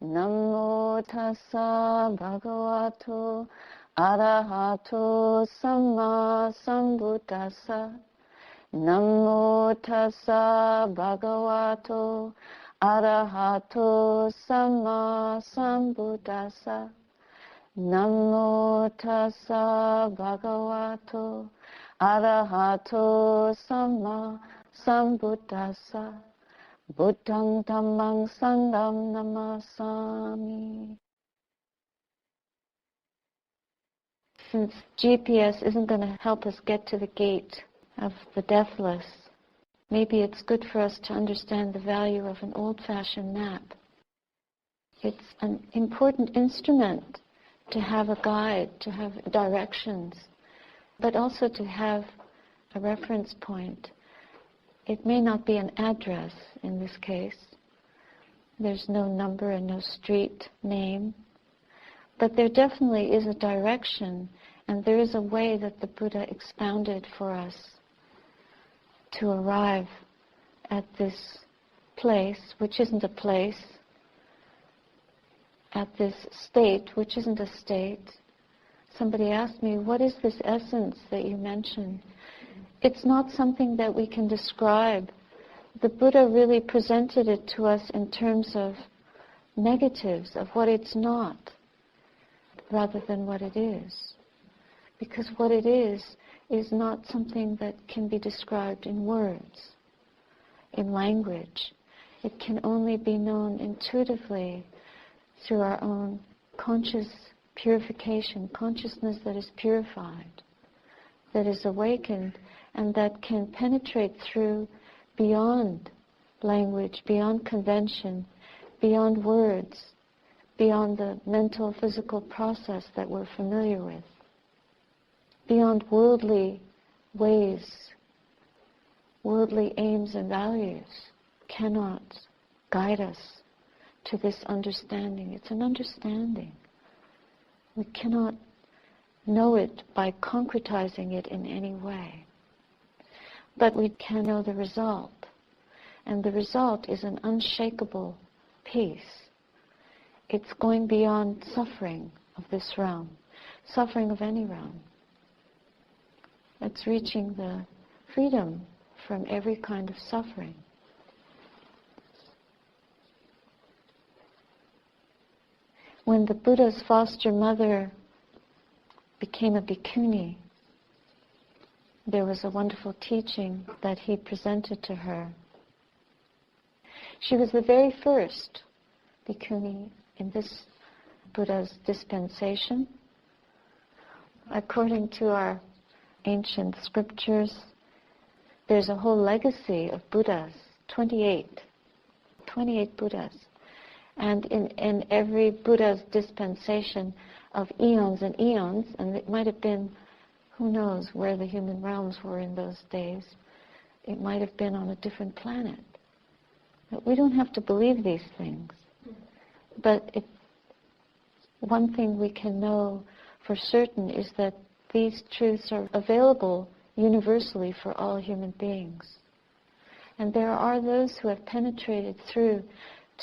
Namo tassa bhagavato arahato samma sambuddhassa. Namo tassa bhagavato arahato samma sambuddhassa. Namo tassa bhagavato arahato samma sambuddhassa. Buddhang dhammang sangham namasami. Since GPS isn't going to help us get to the gate of the deathless, maybe it's good for us to understand the value of an old-fashioned map. It's an important instrument to have a guide, to have directions, but also to have a reference point. It may not be an address in this case. There's no number and no street name. But there definitely is a direction, and there is a way that the Buddha expounded for us to arrive at this place, which isn't a place, at this state, which isn't a state. Somebody asked me, what is this essence that you mentioned? It's not something that we can describe. The Buddha really presented it to us in terms of negatives, of what it's not, rather than what it is. Because what it is not something that can be described in words, in language. It can only be known intuitively through our own conscious purification, consciousness that is purified, that is awakened, and that can penetrate through beyond language, beyond convention, beyond words, beyond the mental, physical process that we're familiar with, beyond worldly ways, worldly aims and values cannot guide us to this understanding. It's an understanding. We cannot know it by concretizing it in any way. But we can know the result. And the result is an unshakable peace. It's going beyond suffering of this realm, suffering of any realm. It's reaching the freedom from every kind of suffering. When the Buddha's foster mother became a bhikkhuni, there was a wonderful teaching that he presented to her. She was the very first bhikkhuni in this Buddha's dispensation. According to our ancient scriptures, there's a whole legacy of Buddhas, 28 Buddhas. And in every Buddha's dispensation of eons and eons, and it might have been, who knows where the human realms were in those days, it might have been on a different planet. But we don't have to believe these things. But one thing we can know for certain is that these truths are available universally for all human beings. And there are those who have penetrated through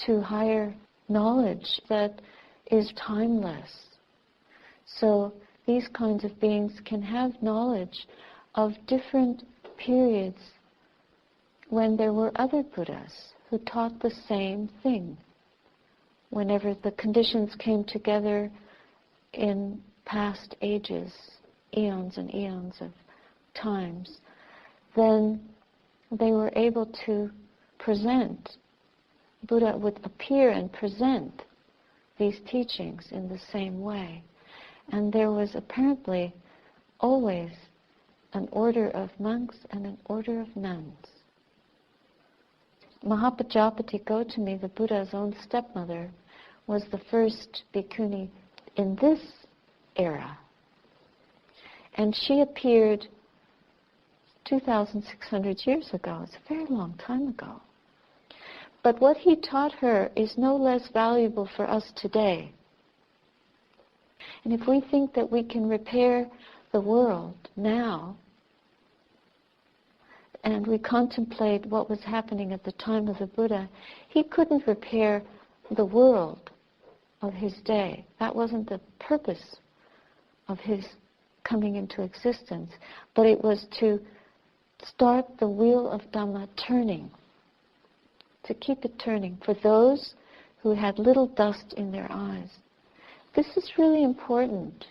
to higher knowledge that is timeless. So these kinds of beings can have knowledge of different periods when there were other Buddhas who taught the same thing. Whenever the conditions came together in past ages, eons and eons of times, then they were able to present. Buddha would appear and present these teachings in the same way. And there was apparently always an order of monks and an order of nuns. Mahapajapati Gotami, the Buddha's own stepmother, was the first bhikkhuni in this era. And she appeared 2,600 years ago. It's a very long time ago. But what he taught her is no less valuable for us today. And if we think that we can repair the world now, and we contemplate what was happening at the time of the Buddha, he couldn't repair the world of his day. That wasn't the purpose of his coming into existence, but it was to start the wheel of Dhamma turning, to keep it turning for those who had little dust in their eyes. This is really important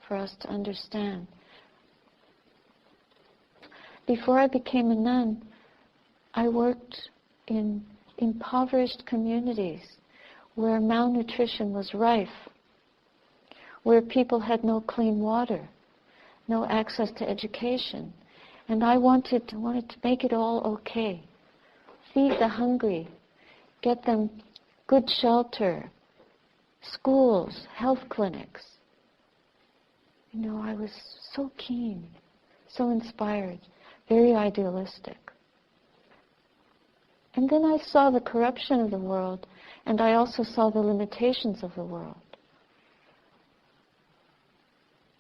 for us to understand. Before I became a nun, I worked in impoverished communities where malnutrition was rife, where people had no clean water, no access to education. And I wanted to make it all okay. Feed the hungry, get them good shelter, schools, health clinics. I was so keen, so inspired, very idealistic. And then I saw the corruption of the world, and I also saw the limitations of the world.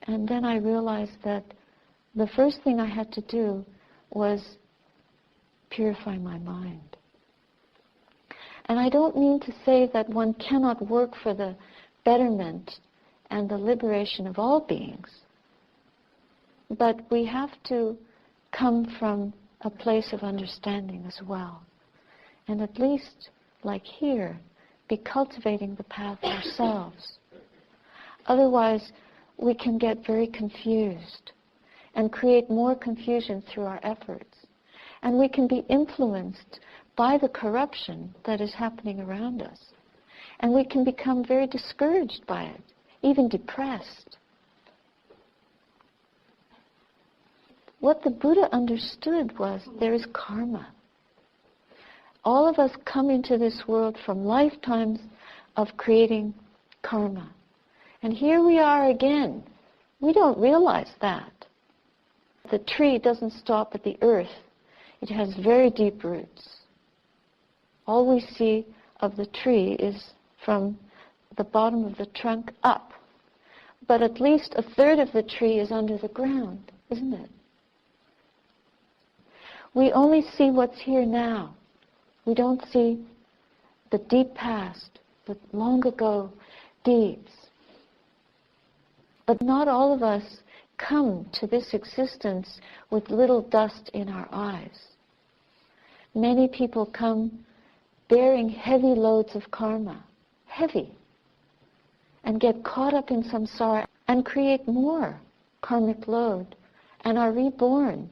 And then I realized that the first thing I had to do was purify my mind. And I don't mean to say that one cannot work for the betterment and the liberation of all beings, but we have to come from a place of understanding as well. And at least, like here, be cultivating the path ourselves. Otherwise, we can get very confused and create more confusion through our efforts. And we can be influenced by the corruption that is happening around us. And we can become very discouraged by it, even depressed. What the Buddha understood was there is karma. All of us come into this world from lifetimes of creating karma. And here we are again. We don't realize that. The tree doesn't stop at the earth. It has very deep roots. All we see of the tree is from the bottom of the trunk up. But at least a third of the tree is under the ground, isn't it? We only see what's here now. We don't see the deep past, the long ago deeds. But not all of us come to this existence with little dust in our eyes. Many people come bearing heavy loads of karma, heavy, and get caught up in samsara and create more karmic load and are reborn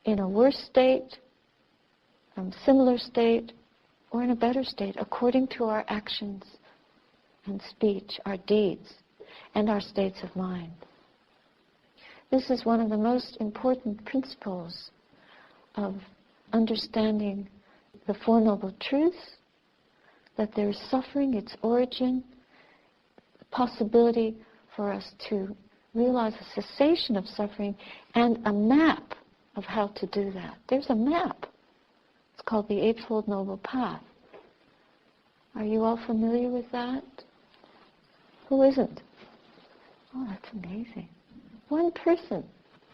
in a worse state, similar state, or in a better state according to our actions and speech, our deeds, and our states of mind. This is one of the most important principles of understanding the Four Noble Truths, that there is suffering, its origin, the possibility for us to realize a cessation of suffering, and a map of how to do that. There's a map. It's called the Eightfold Noble Path. Are you all familiar with that? Who isn't? Oh, that's amazing. One person.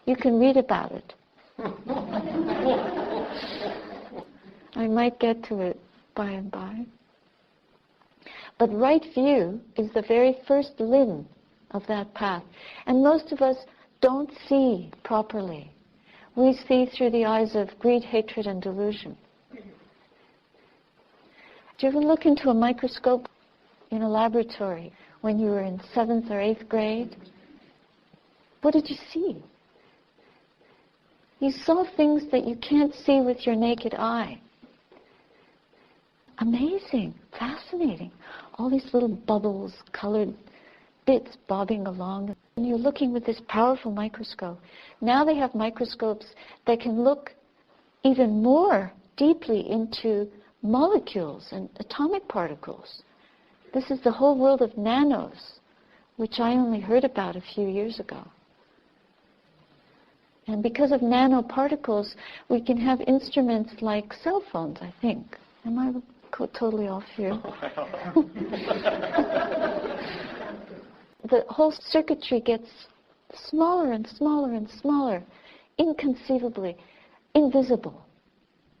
You can read about it. I might get to it by and by. But right view is the very first limb of that path. And most of us don't see properly. We see through the eyes of greed, hatred, and delusion. Do you ever look into a microscope in a laboratory when you were in 7th or 8th grade? What did you see? You saw things that you can't see with your naked eye. Amazing, fascinating. All these little bubbles, colored bits bobbing along. And you're looking with this powerful microscope. Now they have microscopes that can look even more deeply into molecules and atomic particles. This is the whole world of nanos, which I only heard about a few years ago. And because of nanoparticles, we can have instruments like cell phones, I think. Am I totally off here? The whole circuitry gets smaller and smaller and smaller, inconceivably invisible.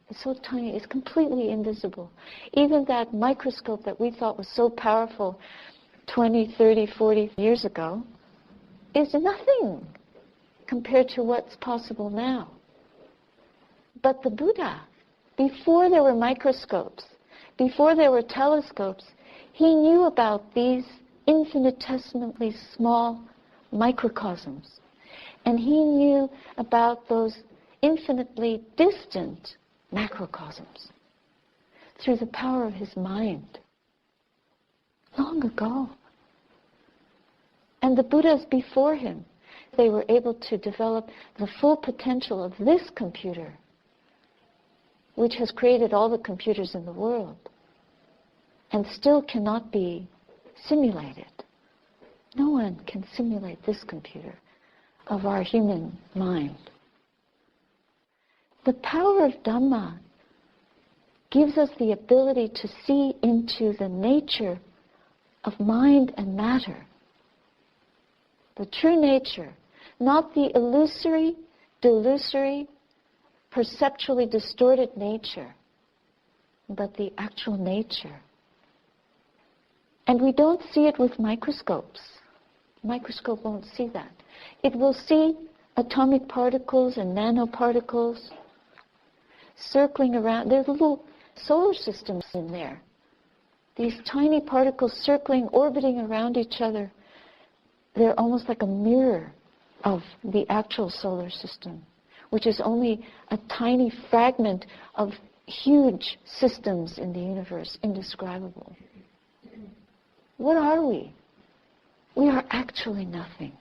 It's so tiny, it's completely invisible. Even that microscope that we thought was so powerful 20, 30, 40 years ago is nothing compared to what's possible now. But the Buddha, before there were microscopes, before there were telescopes, he knew about these infinitesimally small microcosms. And he knew about those infinitely distant macrocosms through the power of his mind. Long ago. And the Buddhas before him, they were able to develop the full potential of this computer, which has created all the computers in the world, and still cannot be simulated. No one can simulate this computer of our human mind. The power of Dhamma gives us the ability to see into the nature of mind and matter. The true nature, not the illusory, delusory, perceptually distorted nature, but the actual nature. And we don't see it with microscopes. Microscope won't see that. It will see atomic particles and nanoparticles circling around. There's little solar systems in there. These tiny particles circling, orbiting around each other. They're almost like a mirror of the actual solar system, which is only a tiny fragment of huge systems in the universe, indescribable. What are we? We are actually nothing.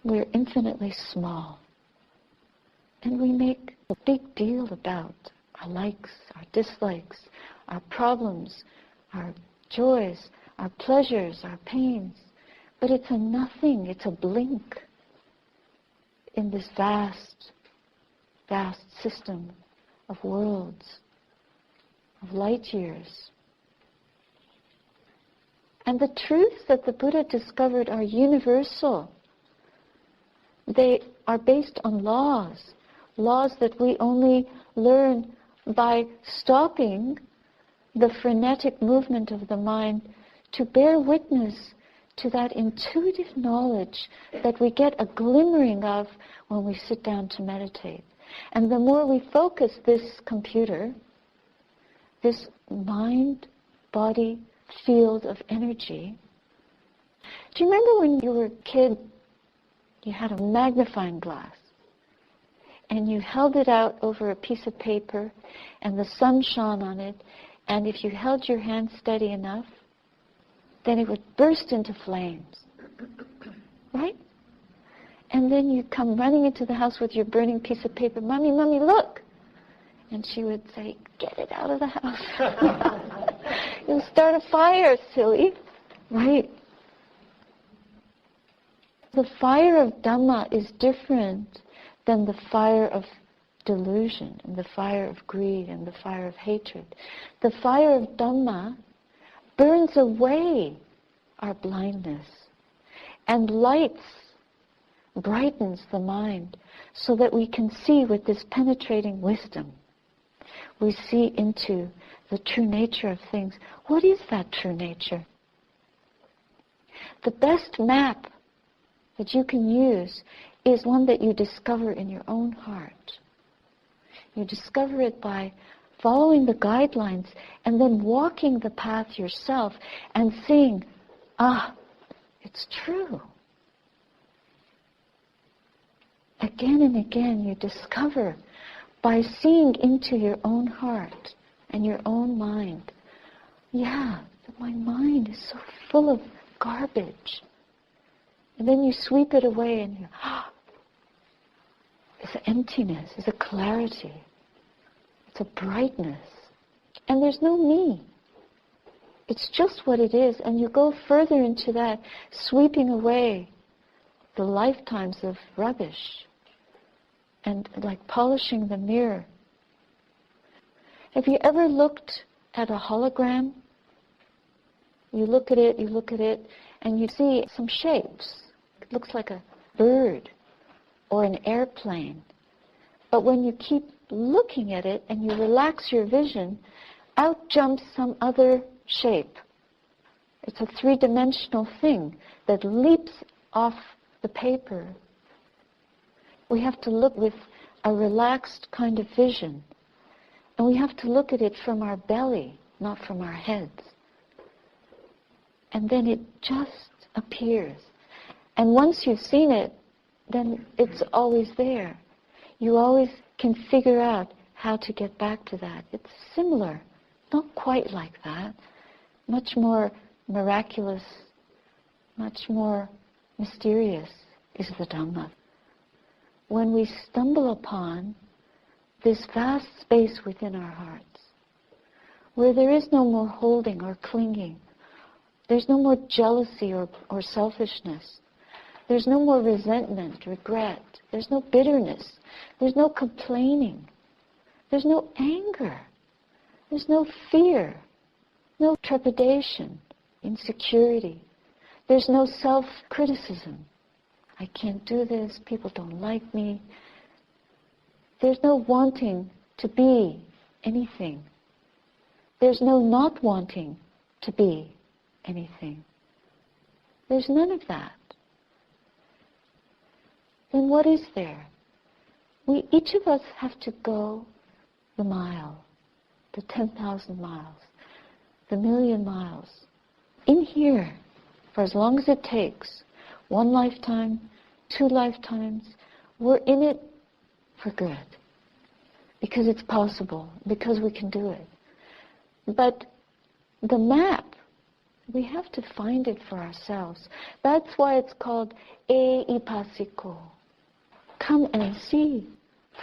We're infinitely small. And we make a big deal about our likes, our dislikes, our problems, our joys, our pleasures, our pains. But it's a nothing, it's a blink in this vast, vast system of worlds, of light years. And the truths that the Buddha discovered are universal. They are based on laws that we only learn by stopping the frenetic movement of the mind to bear witness to that intuitive knowledge that we get a glimmering of when we sit down to meditate. And the more we focus this computer, this mind-body field of energy. Do you remember when you were a kid, you had a magnifying glass and you held it out over a piece of paper and the sun shone on it, and if you held your hand steady enough, then it would burst into flames, right? And then you come running into the house with your burning piece of paper, "Mommy, Mommy, look!" And she would say, "Get it out of the house." You'll start a fire, silly, right? The fire of Dhamma is different than the fire of delusion and the fire of greed and the fire of hatred. The fire of Dhamma burns away our blindness and brightens the mind so that we can see with this penetrating wisdom. We see into the true nature of things. What is that true nature? The best map that you can use is one that you discover in your own heart. You discover it by following the guidelines and then walking the path yourself and seeing, it's true. Again and again you discover by seeing into your own heart and your own mind, my mind is so full of garbage. And then you sweep it away and it's an emptiness, it's a clarity, it's a brightness. And there's no me. It's just what it is. And you go further into that, sweeping away the lifetimes of rubbish and like polishing the mirror. Have you ever looked at a hologram? You look at it, and you see some shapes. It looks like a bird or an airplane. But when you keep looking at it and you relax your vision, out jumps some other shape. It's a three-dimensional thing that leaps off the paper. We have to look with a relaxed kind of vision. And we have to look at it from our belly, not from our heads. And then it just appears. And once you've seen it, then it's always there. You always can figure out how to get back to that. It's similar, not quite like that. Much more miraculous, much more mysterious is the Dhamma. When we stumble upon this vast space within our hearts, where there is no more holding or clinging, there's no more jealousy or selfishness, there's no more resentment, regret, there's no bitterness, there's no complaining, there's no anger, there's no fear, no trepidation, insecurity, there's no self-criticism. I can't do this, people don't like me. There's no wanting to be anything. There's no not wanting to be anything. There's none of that. Then what is there? Each of us have to go the mile, the 10,000 miles, the 1,000,000 miles, in here, for as long as it takes. 1 lifetime, 2 lifetimes, we're in it for good. Because it's possible, because we can do it. But the map, we have to find it for ourselves. That's why it's called eipasiko. Come and see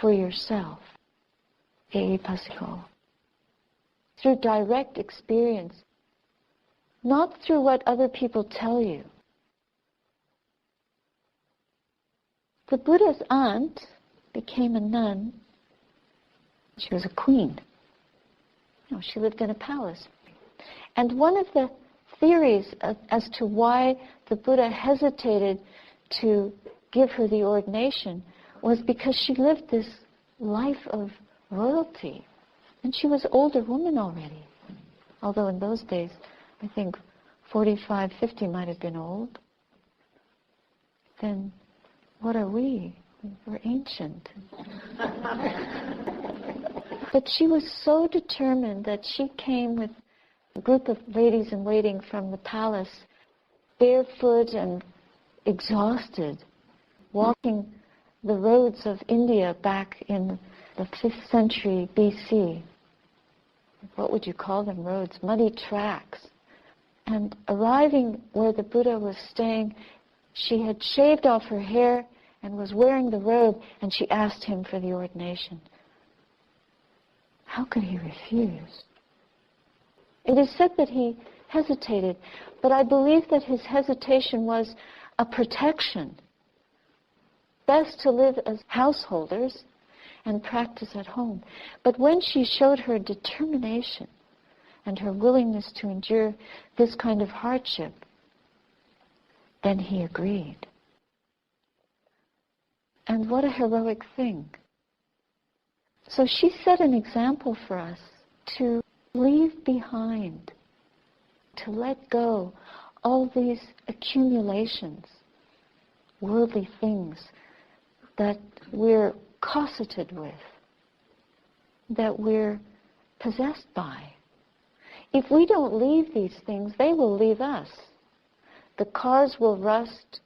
for yourself. Eipasiko. Through direct experience, not through what other people tell you. The Buddha's aunt became a nun. She was a queen. She lived in a palace. And one of the theories as to why the Buddha hesitated to give her the ordination was because she lived this life of royalty. And she was an older woman already. Although in those days, I think 45, 50 might have been old. Then what are we? We're ancient. But she was so determined that she came with a group of ladies in waiting from the palace, barefoot and exhausted, walking the roads of India back in the 5th century BC. What would you call them roads? Muddy tracks. And arriving where the Buddha was staying, she had shaved off her hair and was wearing the robe, and she asked him for the ordination. How could he refuse? It is said that he hesitated, but I believe that his hesitation was a protection. Best to live as householders and practice at home. But when she showed her determination and her willingness to endure this kind of hardship, then he agreed. And what a heroic thing. So she set an example for us to leave behind, to let go all these accumulations, worldly things that we're cosseted with, that we're possessed by. If we don't leave these things, they will leave us. The cars will rust.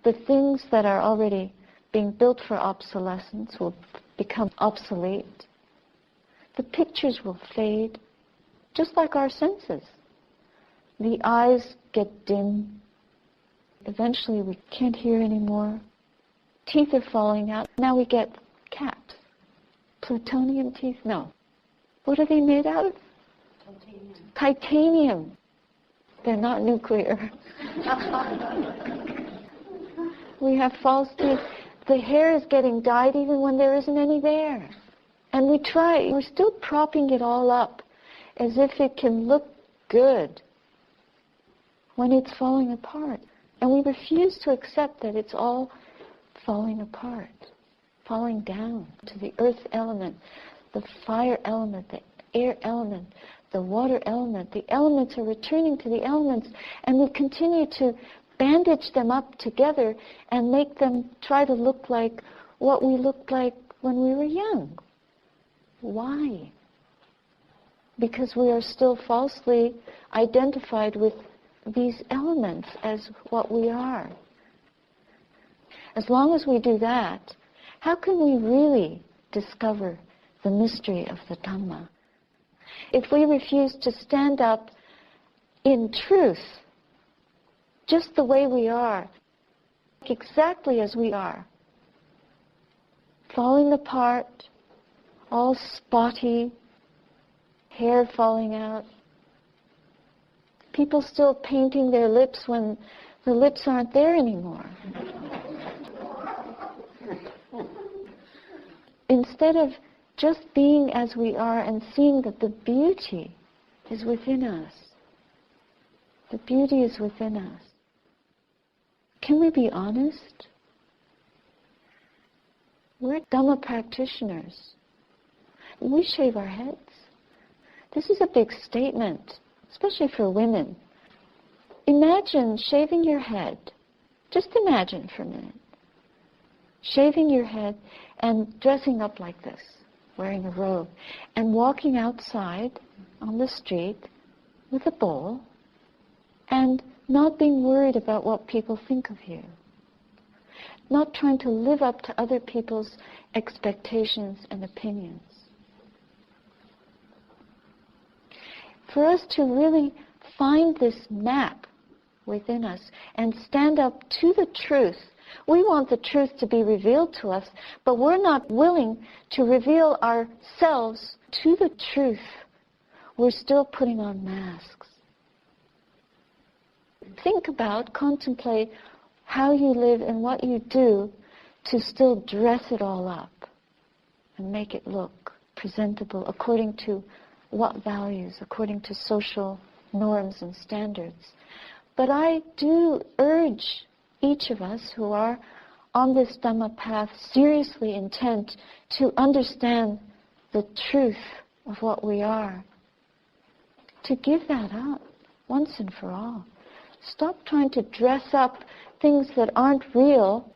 The things that are already being built for obsolescence will become obsolete. The pictures will fade, just like our senses. The eyes get dim. Eventually we can't hear anymore. Teeth are falling out. Now we get caps. Plutonium teeth? No. What are they made out of? Titanium. They're not nuclear. We have false teeth. The hair is getting dyed even when there isn't any there. And we're still propping it all up as if it can look good when it's falling apart. And we refuse to accept that it's all falling apart. falling down to the earth element, the fire element, the air element, the water element. The elements are returning to the elements, and we continue to bandage them up together and make them try to look like what we looked like when we were young. Why? Because we are still falsely identified with these elements as what we are. As long as we do that, how can we really discover the mystery of the Dhamma? If we refuse to stand up in truth, just the way we are, exactly as we are, falling apart, all spotty, hair falling out, people still painting their lips when the lips aren't there anymore. Instead of just being as we are and seeing that the beauty is within us. The beauty is within us. Can we be honest? We're Dhamma practitioners. We shave our heads. This is a big statement, especially for women. Imagine shaving your head. Just imagine for a minute. Shaving your head and dressing up like this, wearing a robe, and walking outside on the street with a bowl and not being worried about what people think of you. Not trying to live up to other people's expectations and opinions. For us to really find this map within us and stand up to the truth. We want the truth to be revealed to us, but we're not willing to reveal ourselves to the truth. We're still putting on masks. Think about, contemplate how you live and what you do to still dress it all up and make it look presentable according to what values, according to social norms and standards. But I do urge each of us who are on this Dhamma path seriously intent to understand the truth of what we are, to give that up once and for all. Stop trying to dress up things that aren't real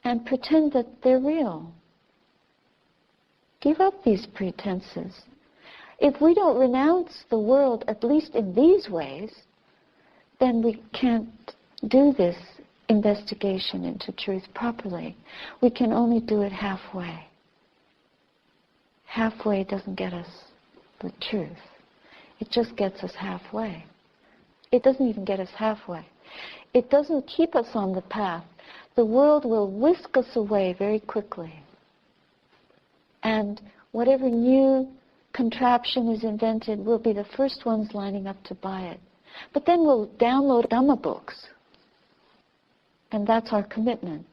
and pretend that they're real. Give up these pretenses. If we don't renounce the world, at least in these ways, then we can't do this investigation into truth properly. We can only do it halfway. Halfway doesn't get us the truth. It just gets us halfway. It doesn't even get us halfway. It doesn't keep us on the path. The world will whisk us away very quickly. And whatever new contraption is invented, we'll be the first ones lining up to buy it. But then we'll download Dhamma books. And that's our commitment.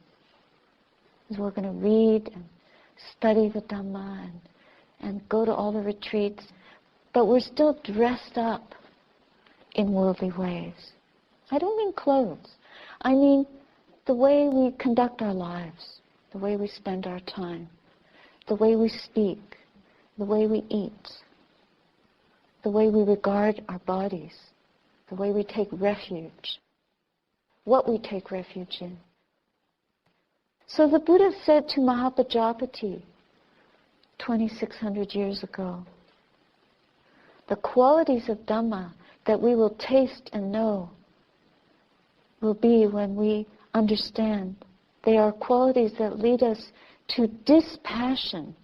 Is we're going to read and study the Dhamma and go to all the retreats. But we're still dressed up in worldly ways. I don't mean clothes. I mean the way we conduct our lives, the way we spend our time, the way we speak, the way we eat, the way we regard our bodies, the way we take refuge, what we take refuge in. So the Buddha said to Mahapajapati 2,600 years ago, the qualities of Dhamma that we will taste and know will be when we understand. They are qualities that lead us to dispassion,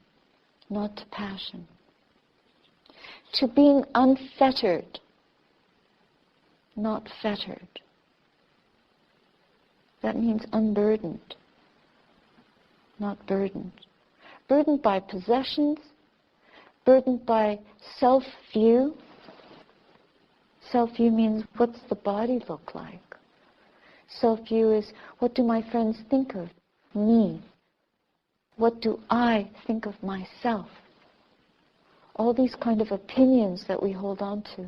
not to passion. To being unfettered, not fettered. That means unburdened, not burdened. Burdened by possessions, burdened by self-view. Self-view means, what's the body look like? Self-view is, what do my friends think of me? What do I think of myself? All these kind of opinions that we hold on to.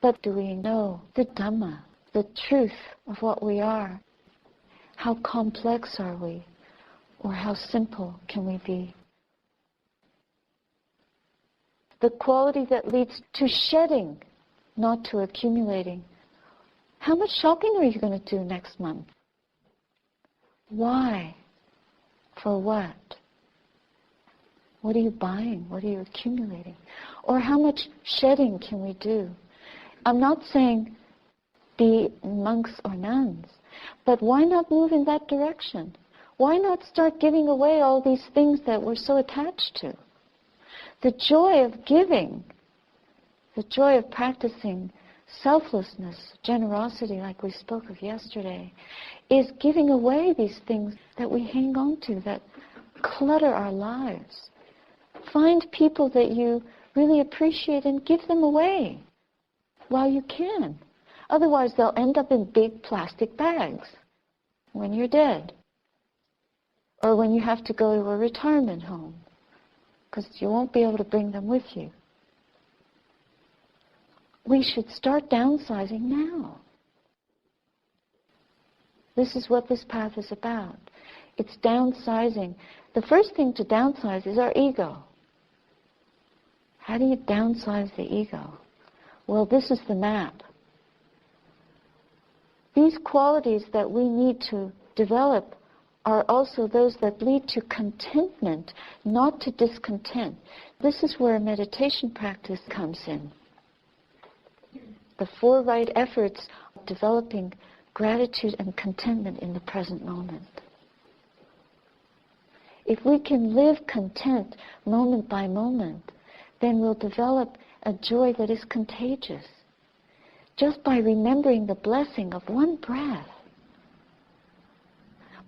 But do we know the Dhamma, the truth of what we are? How complex are we? Or how simple can we be? The quality that leads to shedding, not to accumulating. How much shopping are you going to do next month? Why? For what? What are you buying? What are you accumulating? Or how much shedding can we do? I'm not saying be monks or nuns, but why not move in that direction? Why not start giving away all these things that we're so attached to? The joy of giving, the joy of practicing selflessness, generosity, like we spoke of yesterday, is giving away these things that we hang on to, that clutter our lives. Find people that you really appreciate and give them away while you can. Otherwise, they'll end up in big plastic bags when you're dead, or when you have to go to a retirement home, because you won't be able to bring them with you. We should start downsizing now. This is what this path is about. It's downsizing. The first thing to downsize is our ego. How do you downsize the ego? Well, this is the map. These qualities that we need to develop are also those that lead to contentment, not to discontent. This is where meditation practice comes in. The 4 right efforts of developing gratitude and contentment in the present moment. If we can live content moment by moment, then we'll develop a joy that is contagious. Just by remembering the blessing of one breath,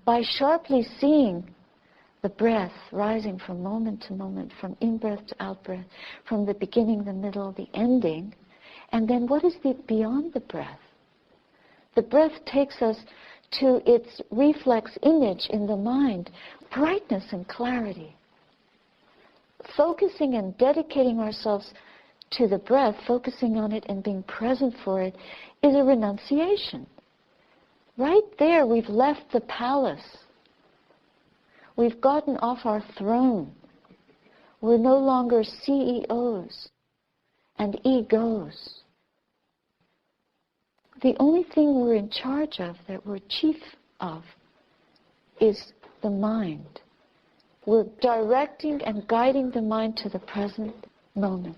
by sharply seeing the breath rising from moment to moment, from in-breath to out-breath, from the beginning, the middle, the ending, and then what is beyond the breath? The breath takes us to its reflex image in the mind, brightness and clarity. Focusing and dedicating ourselves to the breath, focusing on it and being present for it, is a renunciation. Right there, we've left the palace. We've gotten off our throne. We're no longer CEOs and egos. The only thing we're in charge of, that we're chief of, is the mind. We're directing and guiding the mind to the present moment.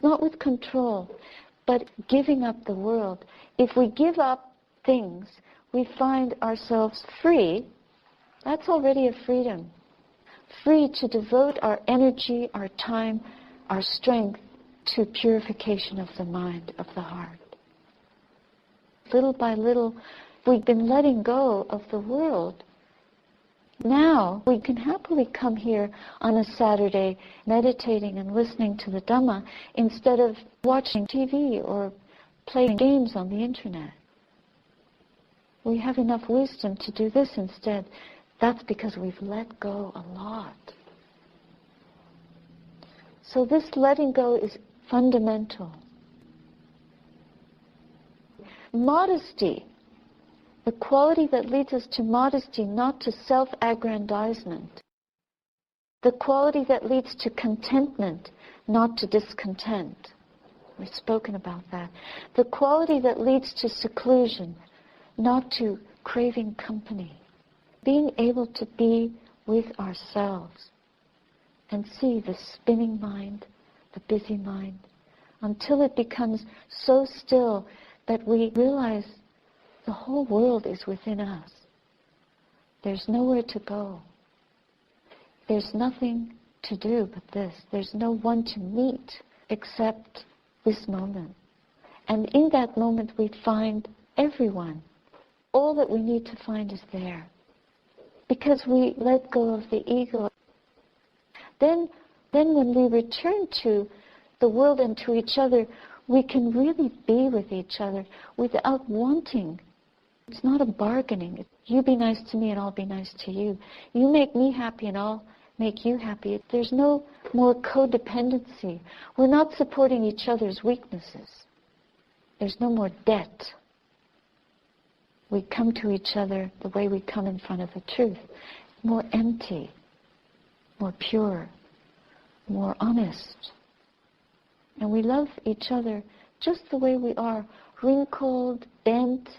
Not with control, but giving up the world. If we give up things, we find ourselves free. That's already a freedom. Free to devote our energy, our time, our strength to purification of the mind, of the heart. Little by little, we've been letting go of the world. Now we can happily come here on a Saturday meditating and listening to the Dhamma instead of watching TV or playing games on the internet. We have enough wisdom to do this instead. That's because we've let go a lot. So this letting go is fundamental. Modesty, the quality that leads us to modesty, not to self-aggrandizement. The quality that leads to contentment, not to discontent. We've spoken about that. The quality that leads to seclusion, not to craving company. Being able to be with ourselves and see the spinning mind, the busy mind, until it becomes so still that we realize the whole world is within us. There's nowhere to go. There's nothing to do but this. There's no one to meet except this moment. And in that moment we find everyone. All that we need to find is there. Because we let go of the ego. Then when we return to the world and to each other, we can really be with each other without wanting. It's not a bargaining. You be nice to me and I'll be nice to you. You make me happy and I'll make you happy. There's no more codependency. We're not supporting each other's weaknesses. There's no more debt. We come to each other the way we come in front of the truth. more empty, more pure, more honest. And we love each other just the way we are, wrinkled, bent,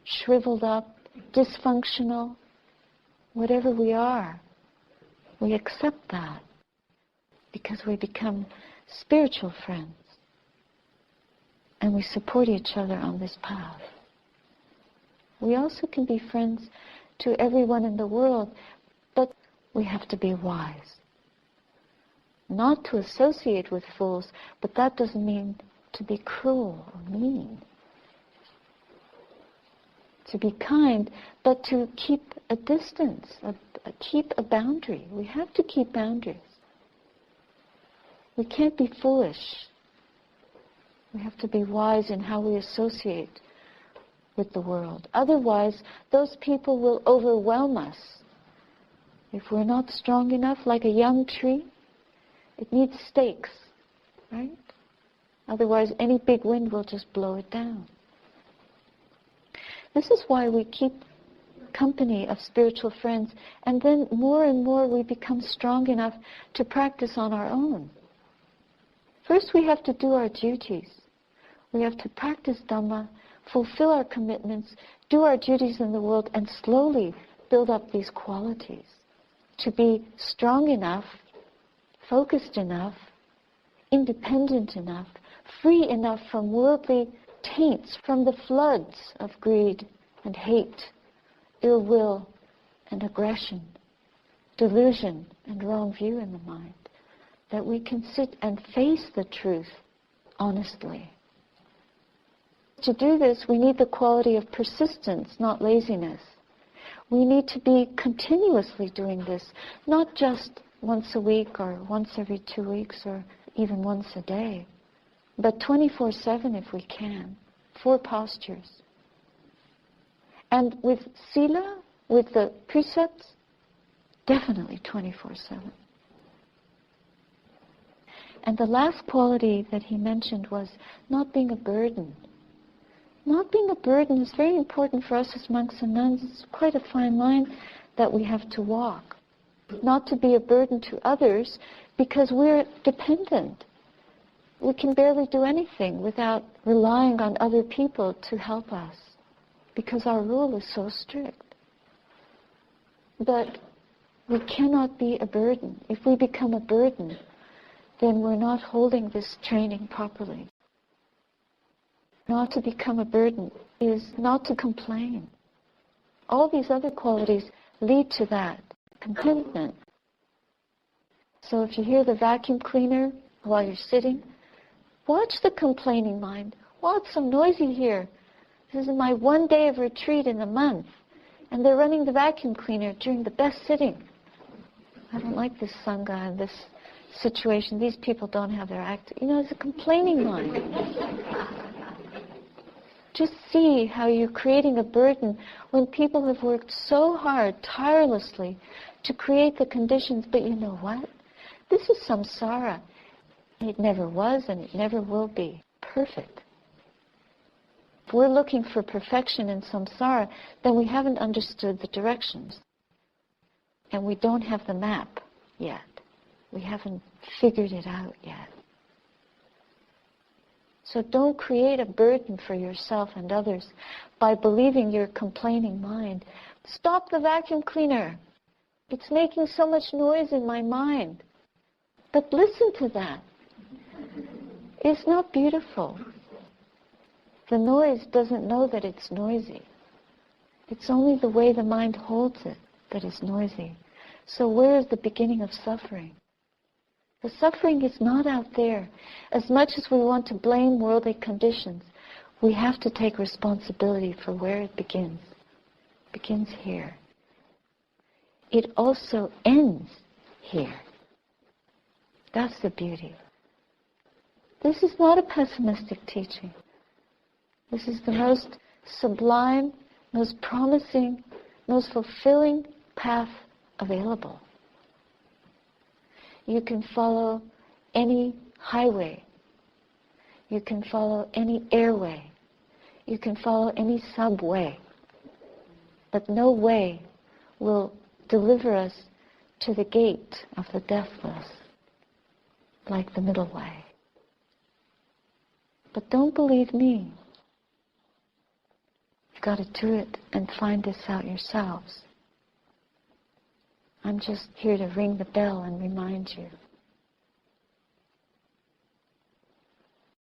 shriveled up, dysfunctional, whatever we are. We accept that because we become spiritual friends and we support each other on this path. We also can be friends to everyone in the world, but we have to be wise. Not to associate with fools, but that doesn't mean to be cruel or mean. To be kind, but to keep a distance, keep a boundary. We have to keep boundaries. We can't be foolish. We have to be wise in how we associate with the world. Otherwise, those people will overwhelm us. If we're not strong enough, like a young tree, it needs stakes, right? Otherwise, any big wind will just blow it down. This is why we keep company of spiritual friends, and then more and more we become strong enough to practice on our own. First, we have to do our duties. We have to practice Dhamma, fulfill our commitments, do our duties in the world, and slowly build up these qualities to be strong enough, focused enough, independent enough, free enough from worldly taints, from the floods of greed and hate, ill will and aggression, delusion and wrong view in the mind, that we can sit and face the truth honestly. To do this, we need the quality of persistence, not laziness. We need to be continuously doing this, not just once a week or once every 2 weeks or even once a day, but 24/7 if we can, 4 postures. And with sila, with the precepts, definitely 24/7. And the last quality that he mentioned was not being a burden. Not being a burden is very important for us as monks and nuns. It's quite a fine line that we have to walk. Not to be a burden to others because we're dependent. We can barely do anything without relying on other people to help us because our rule is so strict. But we cannot be a burden. If we become a burden, then we're not holding this training properly. Not to become a burden is not to complain. All these other qualities lead to that, contentment. So if you hear the vacuum cleaner while you're sitting, watch the complaining mind. Wow, it's so noisy here. This is my 1 day of retreat in a month, and they're running the vacuum cleaner during the best sitting. I don't like this Sangha and this situation. These people don't have their act. It's a complaining mind. Just see how you're creating a burden when people have worked so hard, tirelessly, to create the conditions, but you know what? This is samsara. It never was and it never will be perfect. If we're looking for perfection in samsara, then we haven't understood the directions. And we don't have the map yet. We haven't figured it out yet. So don't create a burden for yourself and others by believing your complaining mind. Stop the vacuum cleaner. It's making so much noise in my mind. But listen to that. It's not beautiful. The noise doesn't know that it's noisy. It's only the way the mind holds it that is noisy. So where is the beginning of suffering? The suffering is not out there. As much as we want to blame worldly conditions, we have to take responsibility for where it begins. It begins here. It also ends here. That's the beauty. This is not a pessimistic teaching. This is the most sublime, most promising, most fulfilling path available. You can follow any highway. You can follow any airway. You can follow any subway. But no way will deliver us to the gate of the deathless, like the middle way. But don't believe me. You've got to do it and find this out yourselves. I'm just here to ring the bell and remind you.